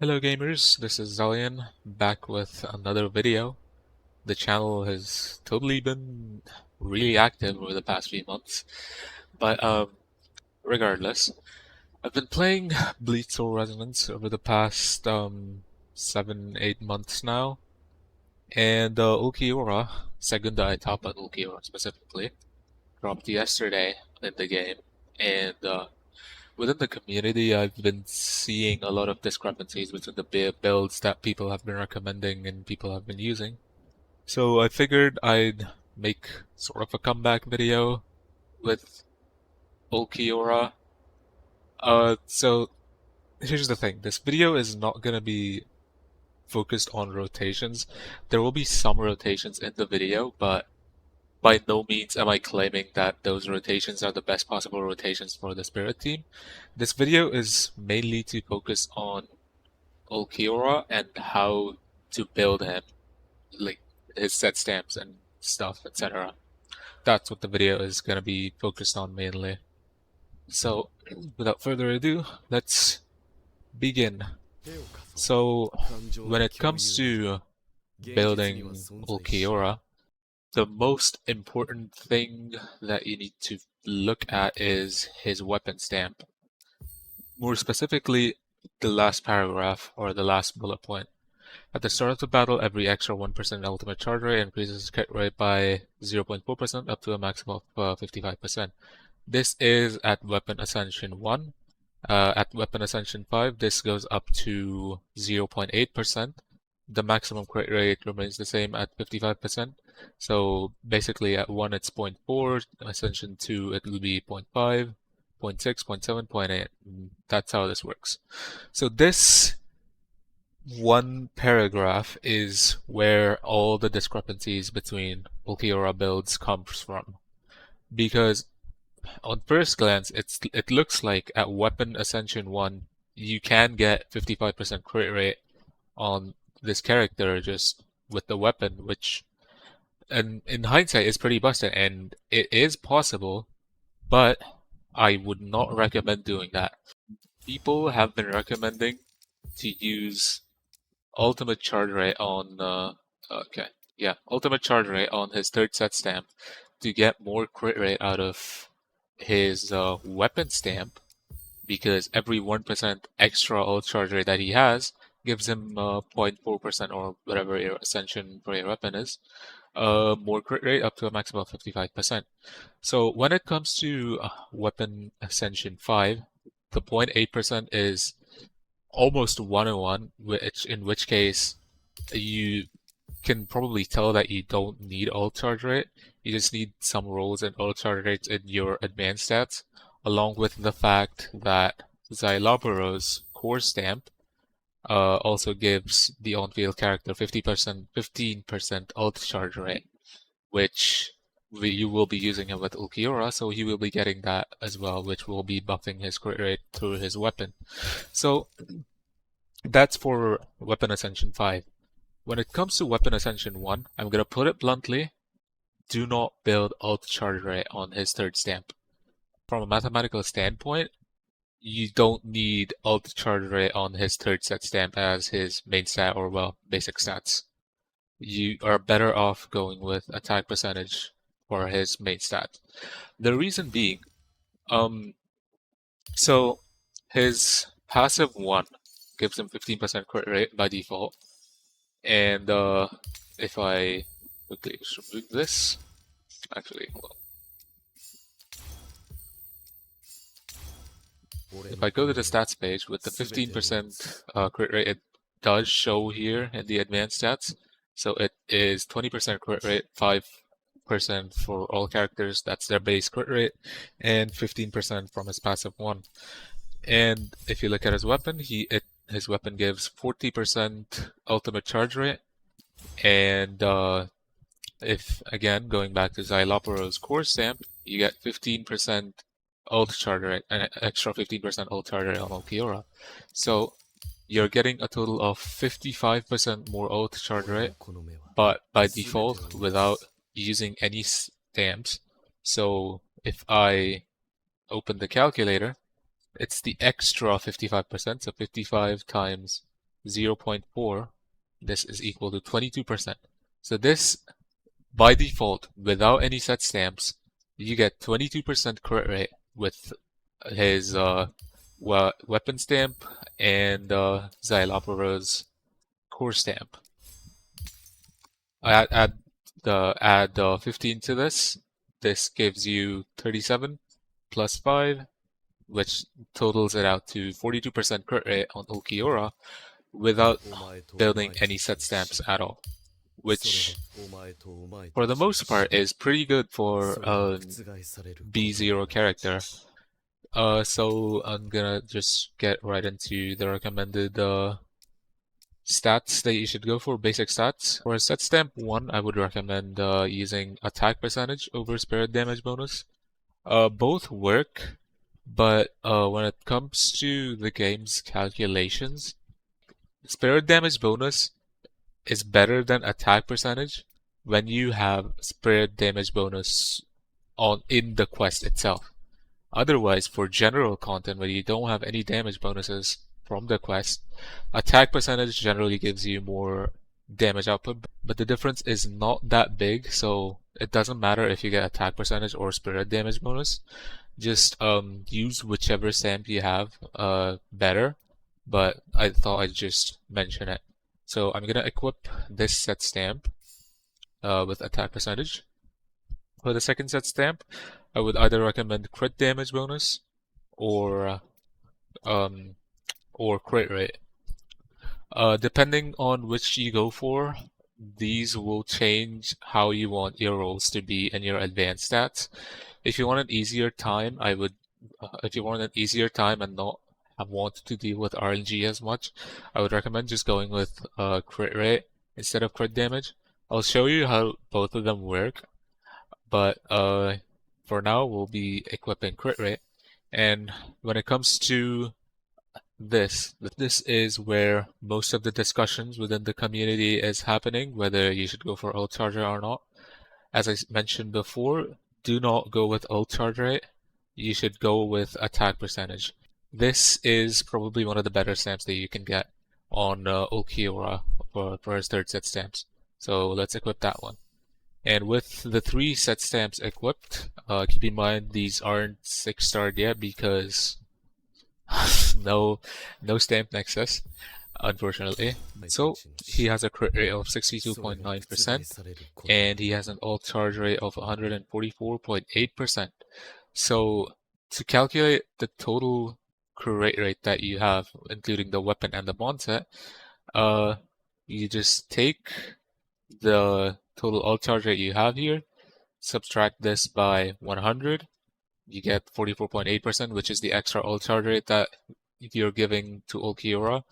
Hello gamers, this is Zalian, back with another video. The channel has totally been really active over the past few months, but regardless, I've been playing Bleach Soul Resonance over the past 7-8 months now, and Ulquiorra, Segunda Etapa Ulquiorra specifically, dropped yesterday in the game, and within the community, I've been seeing a lot of discrepancies between the builds that people have been recommending and people have been using. So I figured I'd make sort of a comeback video with Ulquiorra. So here's the thing. This video is not gonna be focused on rotations. There will be some rotations in the video, but by no means am I claiming that those rotations are the best possible rotations for the Spirit team. This video is mainly to focus on Ulquiorra and how to build him, like his set stamps and stuff, etc. That's what the video is going to be focused on mainly. So, without further ado, let's begin. So, when it comes to building Ulquiorra, the most important thing that you need to look at is his weapon stamp. More specifically, the last paragraph or the last bullet point. At the start of the battle, every extra 1% ultimate charge rate increases hit rate by 0.4% up to a maximum of 55%. This is at Weapon Ascension 1. At Weapon Ascension 5, this goes up to 0.8%. The maximum crit rate remains the same at 55%. So basically at 1 it's 0.4, Ascension 2 it will be 0.5, 0.6, 0.7, 0.8. That's how this works. So this one paragraph is where all the discrepancies between Ulquiorra builds comes from. Because on first glance, it looks like at Weapon Ascension 1, you can get 55% crit rate on this character just with the weapon, which and in hindsight is pretty busted, and it is possible, but I would not recommend doing that. People have been recommending to use ultimate charge rate on ultimate charge rate on his third set stamp to get more crit rate out of his weapon stamp, because every 1% extra ult charge rate that he has gives him 0.4% or whatever your ascension for your weapon is, more crit rate up to a maximum of 55%. So when it comes to weapon ascension 5, the 0.8% is almost 101, in which case you can probably tell that you don't need ult charge rate. You just need some rolls and ult charge rates in your advanced stats, along with the fact that Xylopero's core stamp also gives the on-field character 15% ult charge rate, which you will be using him with Ulquiorra, so he will be getting that as well, which will be buffing his crit rate through his weapon. So that's for Weapon Ascension 5. When it comes to Weapon Ascension 1, I'm gonna put it bluntly, do not build ult charge rate on his third stamp. From a mathematical standpoint, you don't need ult charge rate on his third set stamp as his main stat or, well, basic stats. You are better off going with attack percentage for his main stat. The reason being, so his passive 1 gives him 15% crit rate by default, and if I quickly just remove this, actually, hold on. If I go to the stats page with the 15% crit rate, it does show here in the advanced stats. So it is 20% crit rate, 5% for all characters, that's their base crit rate, and 15% from his passive 1. And if you look at his weapon, his weapon gives 40% ultimate charge rate, and if, again, going back to Xylopero's core stamp, you get 15% ult charge rate, an extra 15% ult charge rate on Ulquiorra. So you're getting a total of 55% more ult charge rate, but by default without using any stamps. So if I open the calculator, it's the extra 55%, so 55 times 0.4, this is equal to 22%. So this, by default, without any set stamps, you get 22% crit rate with his weapon stamp and Xylopora's core stamp. Add 15 to this. This gives you 37 plus 5, which totals it out to 42% crit rate on Ulquiorra without building any set stamps at all, which for the most part is pretty good for a B0 character. So I'm gonna just get right into the recommended stats that you should go for, basic stats. For set stamp 1, I would recommend using attack percentage over spirit damage bonus. Both work, but when it comes to the game's calculations, spirit damage bonus is better than attack percentage when you have spirit damage bonus in the quest itself. Otherwise, for general content where you don't have any damage bonuses from the quest, attack percentage generally gives you more damage output, but the difference is not that big, so it doesn't matter if you get attack percentage or spirit damage bonus. Just use whichever stamp you have better, but I thought I'd just mention it. So I'm gonna equip this set stamp with attack percentage. For the second set stamp, I would either recommend crit damage bonus or crit rate. Depending on which you go for, these will change how you want your rolls to be in your advanced stats. If you want an easier time, if you want an easier time and not want to deal with RNG as much, I would recommend just going with crit rate instead of crit damage. I'll show you how both of them work, but for now we'll be equipping crit rate. And when it comes to this is where most of the discussions within the community is happening, whether you should go for ult charge rate or not. As I mentioned before, do not go with ult charge rate. You should go with attack percentage. This is probably one of the better stamps that you can get on Ulquiorra for his third set stamps. So let's equip that one. And with the 3 set stamps equipped, keep in mind these aren't 6-starred yet because no stamp nexus, unfortunately. So he has a crit rate of 62.9% and he has an ult charge rate of 144.8%. So to calculate the total crit rate that you have, including the weapon and the bond set, you just take the total ult charge rate you have here, subtract this by 100, you get 44.8%, which is the extra ult charge rate that you're giving to Ulquiorra,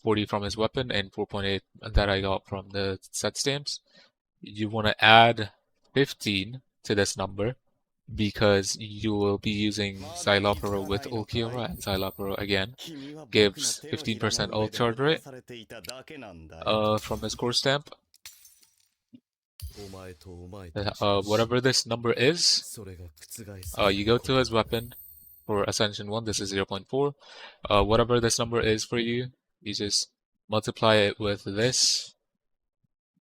40 from his weapon and 4.8 that I got from the set stamps. You want to add 15 to this number because you will be using Xyloporo with Ulquiorra, and Xyloporo again gives 15% ult charge rate from his core stamp. Whatever this number is, you go to his weapon. For Ascension 1, this is 0.4. Whatever this number is for you, you just multiply it with this.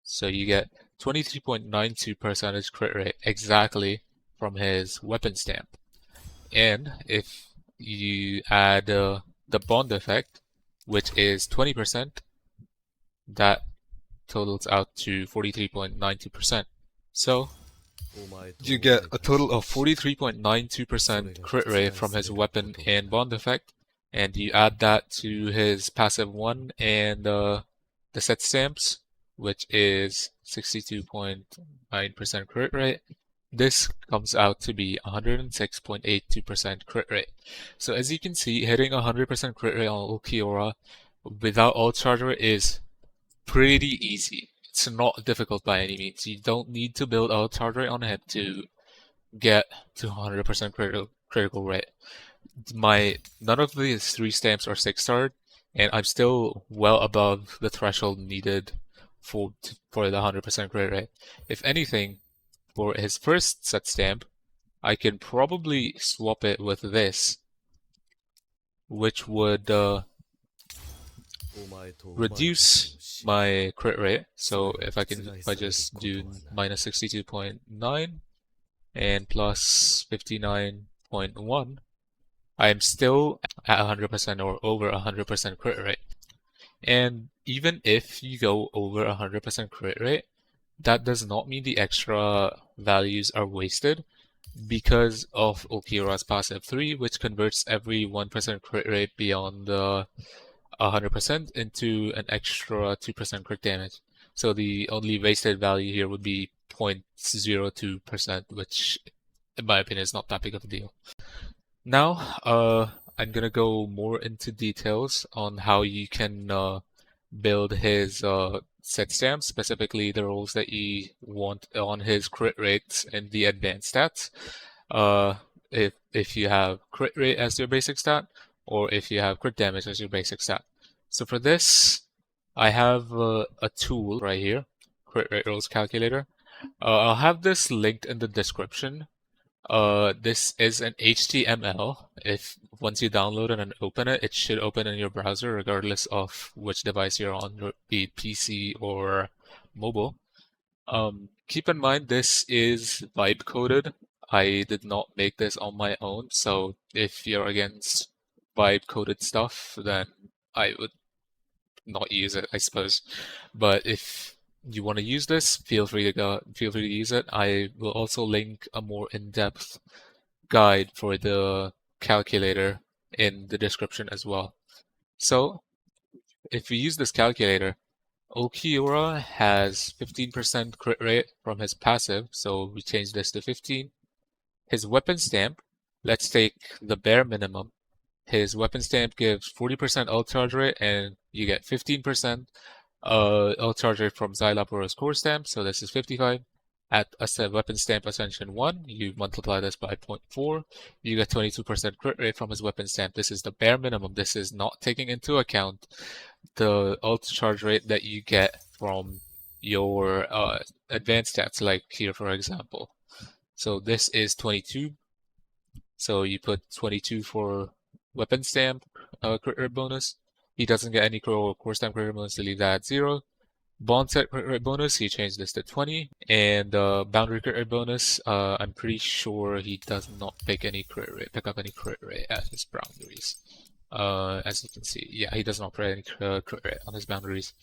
So you get 23.92% crit rate exactly from his weapon stamp. And if you add the bond effect, which is 20%, that totals out to 43.92%. So you get a total of 43.92% crit rate from his weapon and bond effect, and you add that to his passive 1 and the set stamps, which is 62.9% crit rate. This comes out to be 106.82% crit rate. So as you can see, hitting 100% crit rate on Ulquiorra without ult charge rate is pretty easy. It's not difficult by any means. You don't need to build ult charge rate on him to get to 100% critical rate. None of these 3 stamps are 6-starred, and I'm still well above the threshold needed for the 100% crit rate. If anything, for his first set stamp, I can probably swap it with this, which would reduce my crit rate. So if I just do minus 62.9 and plus 59.1, I'm still at 100% or over 100% crit rate. And even if you go over 100% crit rate, that does not mean the extra values are wasted because of Ulquiorra's passive 3, which converts every 1% crit rate beyond the 100% into an extra 2% crit damage. So the only wasted value here would be 0.02%, which in my opinion is not that big of a deal. Now, I'm gonna go more into details on how you can build his set stamps, specifically the rolls that you want on his crit rates and the advanced stats. Uh, if you have crit rate as your basic stat, or if you have crit damage as your basic stat. So for this, I have a tool right here, crit rate rolls calculator. I'll have this linked in the description. This is an HTML. If once you download it and open it, it should open in your browser regardless of which device you're on, be it PC or mobile. Keep in mind this is vibe coded. I did not make this on my own, so if you're against vibe coded stuff, then I would not use it, I suppose. But if you want to use this, feel free to use it. I will also link a more in-depth guide for the calculator in the description as well. So, if we use this calculator, Ulquiorra has 15% crit rate from his passive, so we change this to 15. His weapon stamp, let's take the bare minimum. His weapon stamp gives 40% ult charge rate, and you get 15% ult charge rate from Xyloporo's core stamp, so this is 55. At a weapon stamp ascension 1, you multiply this by 0.4, you get 22% crit rate from his weapon stamp. This is the bare minimum. This is not taking into account the ult charge rate that you get from your advanced stats, like here for example. So this is 22. So you put 22 for weapon stamp crit rate bonus. He doesn't get any core stamp crit rate bonus, to leave that at 0. Bond set crit rate bonus, he changed this to 20. And boundary crit rate bonus, I'm pretty sure he does not pick up any crit rate at his boundaries. As you can see, yeah, he does not put any crit rate on his boundaries.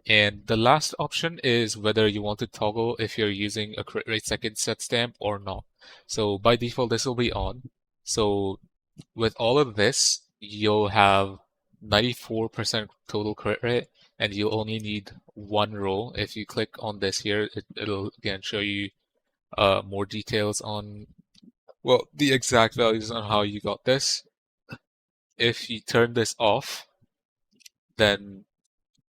And the last option is whether you want to toggle if you're using a crit rate second set stamp or not. So by default, this will be on. So with all of this, you'll have 94% total crit rate, and you'll only need one roll. If you click on this here, it'll again show you more details on, well, the exact values on how you got this. If you turn this off, then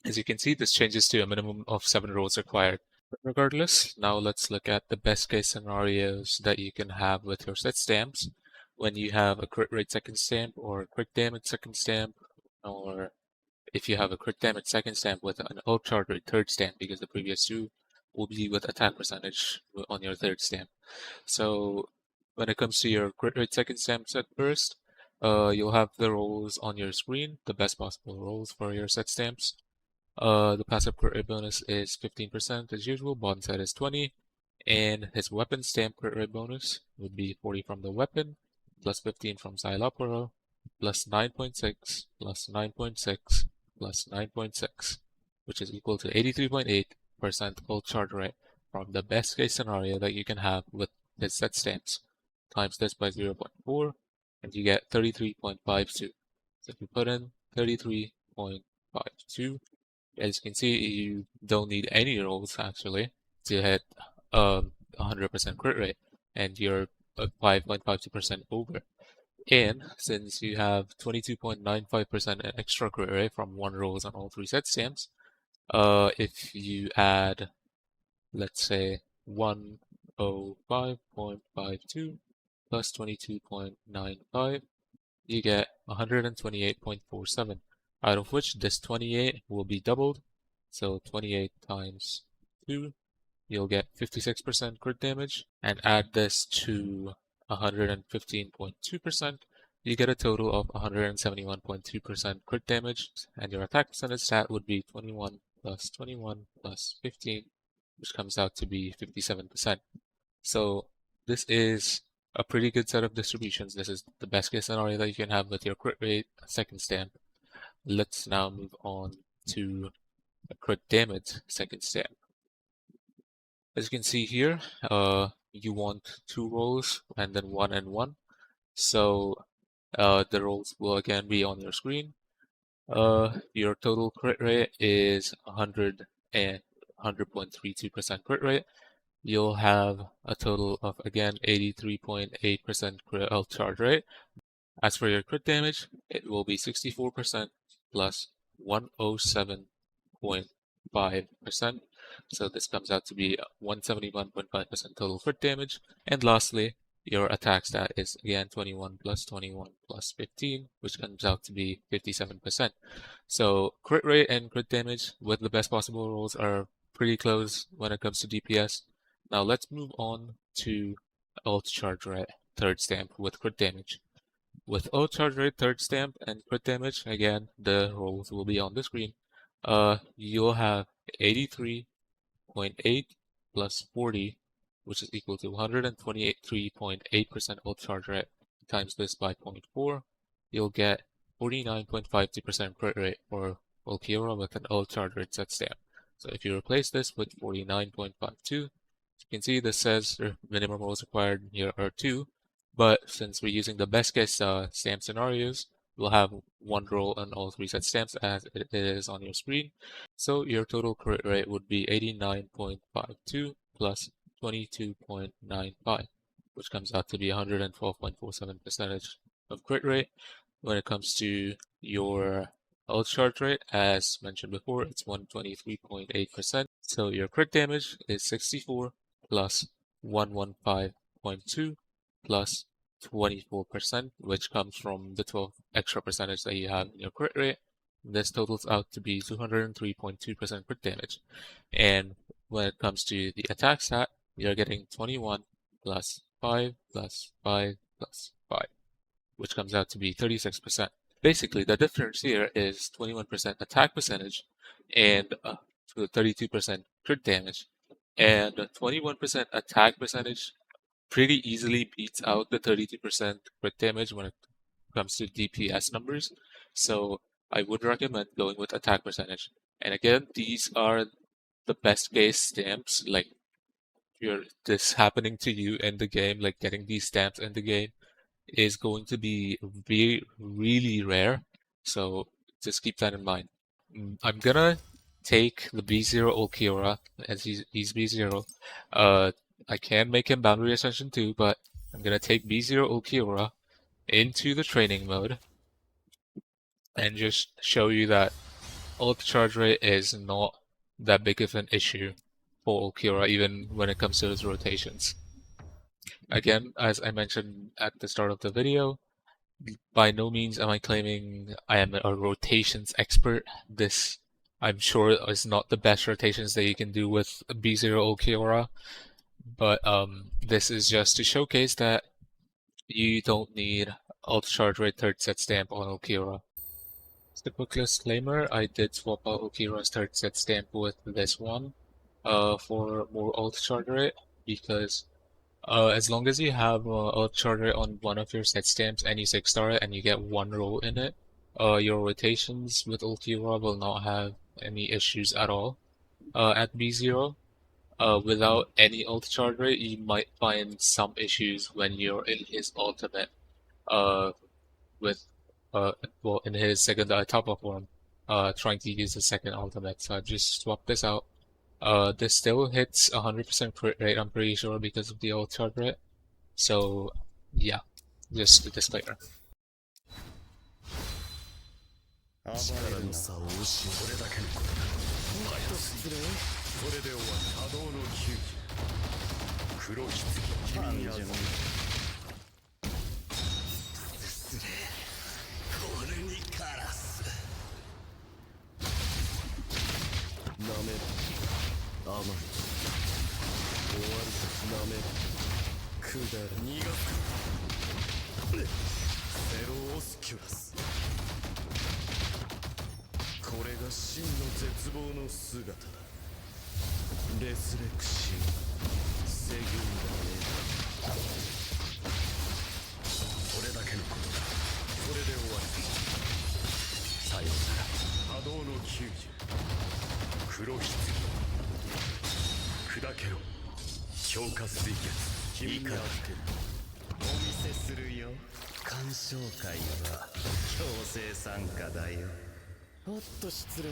as you can see, this changes to a minimum of 7 rolls required. But regardless, now let's look at the best case scenarios that you can have with your set stamps when you have a crit rate second stamp or a crit damage second stamp, or if you have a crit damage second stamp with an ult charge rate third stamp, because the previous two will be with attack percentage on your third stamp. So when it comes to your crit rate second stamp set first, you'll have the rolls on your screen, the best possible rolls for your set stamps. The passive crit rate bonus is 15% as usual, bond set is 20, and his weapon stamp crit rate bonus would be 40 from the weapon, plus 15 from Xyloporo, plus 9.6, plus 9.6, plus 9.6, which is equal to 83.8% ult charge rate from the best case scenario that you can have with his set stamps. Times this by 0.4, and you get 33.52. So if you put in 33.52, as you can see, you don't need any rolls actually to hit 100% crit rate, and you're 5.52% over. And since you have 22.95% extra crit rate from 1 rolls on all 3 set stamps, if you add, let's say, 105.52 plus 22.95, you get 128.47, out of which this 28 will be doubled. So 28 times 2, you'll get 56% crit damage, and add this to 115.2%, you get a total of 171.2% crit damage, and your attack percentage stat would be 21 plus 21 plus 15, which comes out to be 57%. So this is a pretty good set of distributions. This is the best case scenario that you can have with your crit rate second stamp. Let's now move on to a crit damage second stamp. As you can see here, you want 2 rolls and then 1 and 1. So the rolls will again be on your screen. Your total crit rate is 100.32% crit rate. You'll have a total of again 83.8% crit charge rate. As for your crit damage, it will be 64% plus 107.5%. So this comes out to be 171.5% total crit damage. And lastly, your attack stat is again 21 plus 21 plus 15, which comes out to be 57%. So crit rate and crit damage with the best possible rolls are pretty close when it comes to DPS. Now let's move on to ult charge rate third stamp with crit damage. With ult charge rate third stamp and crit damage, again the rolls will be on the screen. You'll have 83.8 plus 40, which is equal to 123.8% ult charge rate. Times this by 0.4, you'll get 49.52% crit rate for Ulquiorra with an ult charge rate set stamp. So if you replace this with 49.52, you can see this says minimum rolls required here are 2, but since we're using the best case stamp scenarios, we'll have 1 roll on all 3 set stamps as it is on your screen. So your total crit rate would be 89.52 plus 22.95, which comes out to be 112.47% of crit rate. When it comes to your ult charge rate, as mentioned before, it's 123.8%. So your crit damage is 64 plus 115.2 plus 24%, which comes from the 12 extra percentage that you have in your crit rate. This totals out to be 203.2% crit damage. And when it comes to the attack stat, you're getting 21 plus 5 plus 5 plus 5, which comes out to be 36%. Basically, the difference here is 21% attack percentage and 32% crit damage. And 21% attack percentage pretty easily beats out the 32% crit damage when it comes to DPS numbers. So I would recommend going with attack percentage. And again, these are the best case stamps. Like, this happening to you in the game, like getting these stamps in the game, is going to be really rare. So just keep that in mind. I'm gonna take the B0 Ulquiorra as he's B0. I can make him boundary ascension too, but I'm gonna take B0 Ulquiorra into the training mode and just show you that ult charge rate is not that big of an issue for Ulquiorra, even when it comes to his rotations. Again, as I mentioned at the start of the video, by no means am I claiming I am a rotations expert. This, I'm sure, is not the best rotations that you can do with B0 Ulquiorra, but this is just to showcase that you don't need ult charge rate third set stamp on Ulquiorra. Just a quick disclaimer, I did swap out Ulquiorra's third set stamp with this one for more ult charge rate, because as long as you have ult charge rate on one of your set stamps and you 6-star it and you get 1 roll in it, your rotations with Ulquiorra will not have any issues at all. At B0, without any ult charge rate, you might find some issues when you're in his ultimate, with well, in his Segunda Etapa form, trying to use the second ultimate. So I just swapped this out. This still hits 100% crit rate, I'm pretty sure, because of the ult charge rate. So yeah, just a disclaimer. 力の差を押しそれだけのことだ。まや失礼。それで終わった波動の球技。黒き次君に預ける。失礼。これにカラス。なめる。甘い。終わるとなめる。くだら逃がすか。ゼロオスキュラス。これが真の絶望の姿だ。レスレクシーセグンダエタ。それだけのことだ。それで終わり。さようなら波動の球児。黒棺砕けろ。強化水月。君がってる。お見せするよ。鑑賞会は強制参加だよ。おっと失礼。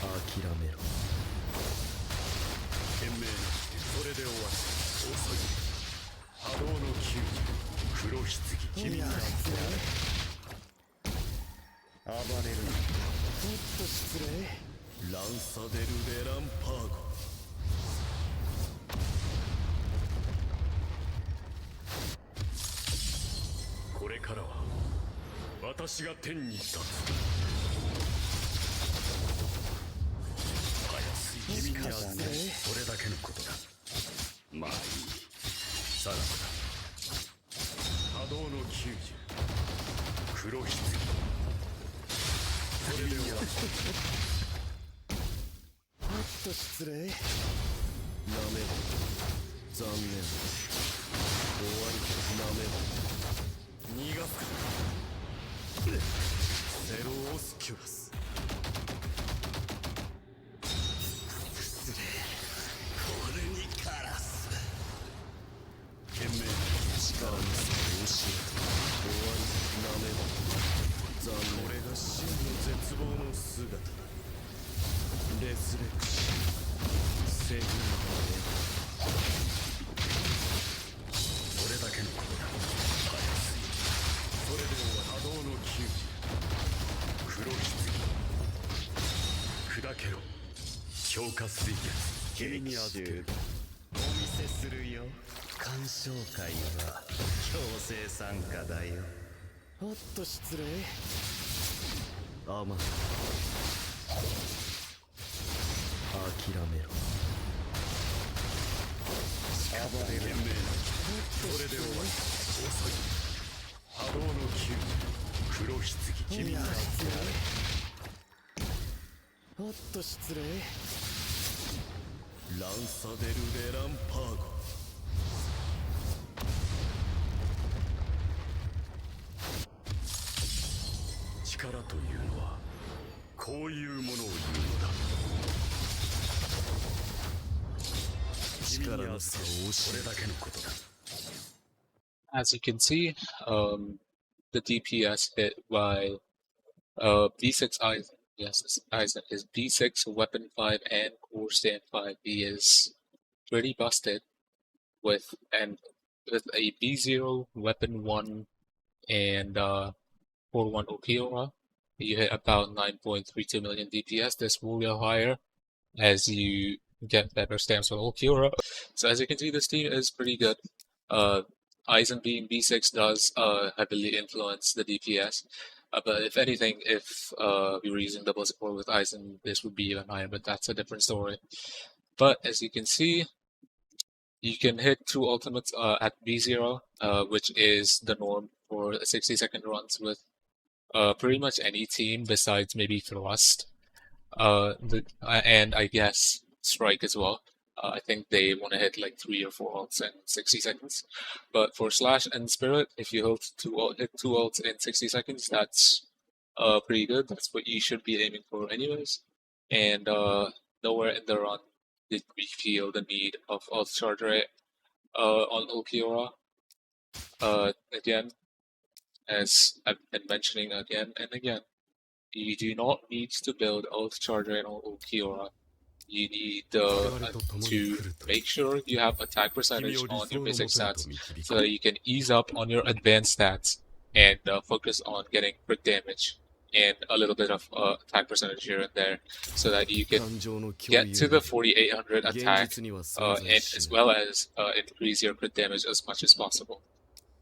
諦めろ。懸命なそれで終わり。遅い。波動の球児黒棺君が暴れるな。おっと失礼。ランサデル・デランパーゴ。これからは私が天に立つ。早すぎ君にはそれだけのことだ。まあいい。さらばだ。波動の球児黒棺。それで終わり。おっと失礼。なめろ。残念。終わり。なめろ。逃がすか。ゼロオスキュラス。失礼。これにカラス。懸命な力の差を教えた。終わり。なめろ。残念。これが真の絶望の姿だ。レスレクシーセグンダエタ。それだけのことだ。それでは波動の球児黒棺砕けろ。強化水月君に預ける。お見せするよ。鑑賞会は強制参加だよ。おっと失礼。アマン諦めろ。暴れる。懸命なそれで終わり。遅い。波動の球児黒棺君がおっと失礼。ランサデル・デランパーゴ。力というのはこういうものを言うのだ。力の差を教える。これだけのことだ。As you can see, the DPS hit by B6 Eisen. Yes, this Eisen is B6 Weapon 5 and Core Stand 5. He is pretty busted with a B0 Weapon 1 and Core 1 Ulquiorra. You hit about 9.32 million DPS. This will go higher as you get better stamps with Ulquiorra. So as you can see, this team is pretty good. Eisen being B6 does heavily influence the DPS. But if anything, if we were using double support with Eisen, this would be even higher, but that's a different story. But as you can see, you can hit 2 ultimates at B0, which is the norm for 60-second runs with pretty much any team besides maybe Thrust. And I guess Strike as well. I think they want to hit like 3 or 4 ults in 60 seconds. But for Slash and Spirit, if you hit two ults in 60 seconds, that's pretty good. That's what you should be aiming for anyways. And nowhere in the run did we feel the need of ult charge rate on Ulquiorra. Again, as I've been mentioning again and again, you do not need to build ult charge rate on Ulquiorra. You need to make sure you have attack percentage on your basic stats so that you can ease up on your advanced stats and focus on getting crit damage and a little bit of attack percentage here and there so that you can get to the 4800 attack and as well as increase your crit damage as much as possible.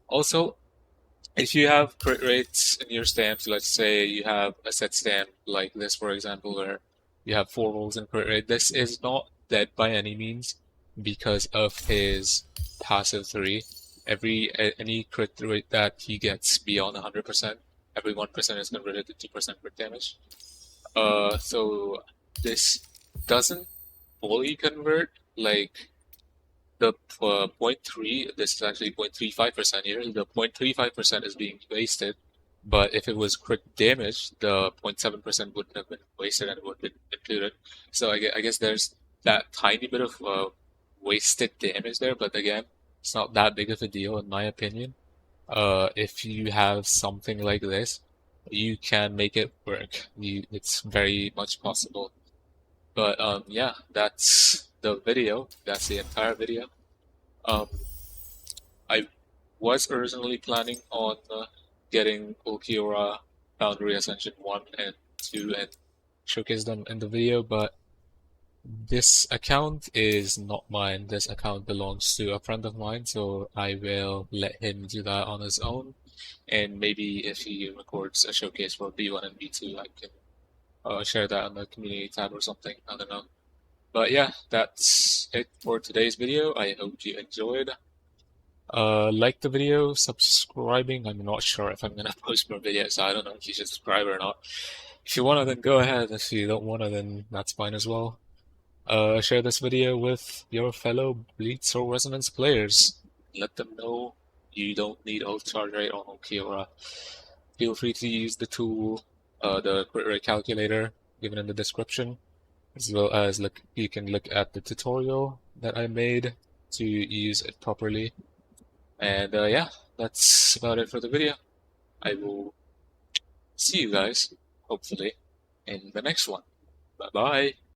Also, if you have crit rates in your stamps, let's say you have a set stamp like this, for example, where you have 4 rolls in crit rate, this is not dead by any means. because of his passive 3. Any crit rate that he gets beyond 100%, every 1% is converted to 2% crit damage. So this doesn't fully convert, like the point 0.3, this is actually 0.35% here. The 0.35% is being wasted, but if it was crit damage, the 0.7% wouldn't have been wasted and would have been included. So I guess there's that tiny bit of wasted damage there, but again, it's not that big of a deal in my opinion. If you have something like this, you can make it work. It's very much possible. But yeah, that's the video. That's the entire video. Um, I was originally planning on getting Ulquiorra Boundary Ascension 1 and 2 and showcase them in the video, but this account is not mine. This account belongs to a friend of mine, so I will let him do that on his own. And maybe if he records a showcase for B1 and B2, I can share that on the community tab or something. I don't know. But yeah, that's it for today's video. I hope you enjoyed. Like the video, subscribing. I'm not sure if I'm gonna post more videos, so I don't know if you should subscribe or not. If you wanna, then go ahead. If you don't wanna, then that's fine as well. Share this video with your fellow Bleach or Resonance players. Let them know you don't need ult charge rate on Ulquiorra. Feel free to use the tool, the crit rate calculator given in the description, as well as you can look at the tutorial that I made to use it properly. And yeah, that's about it for the video. I will see you guys, hopefully, in the next one. Bye bye.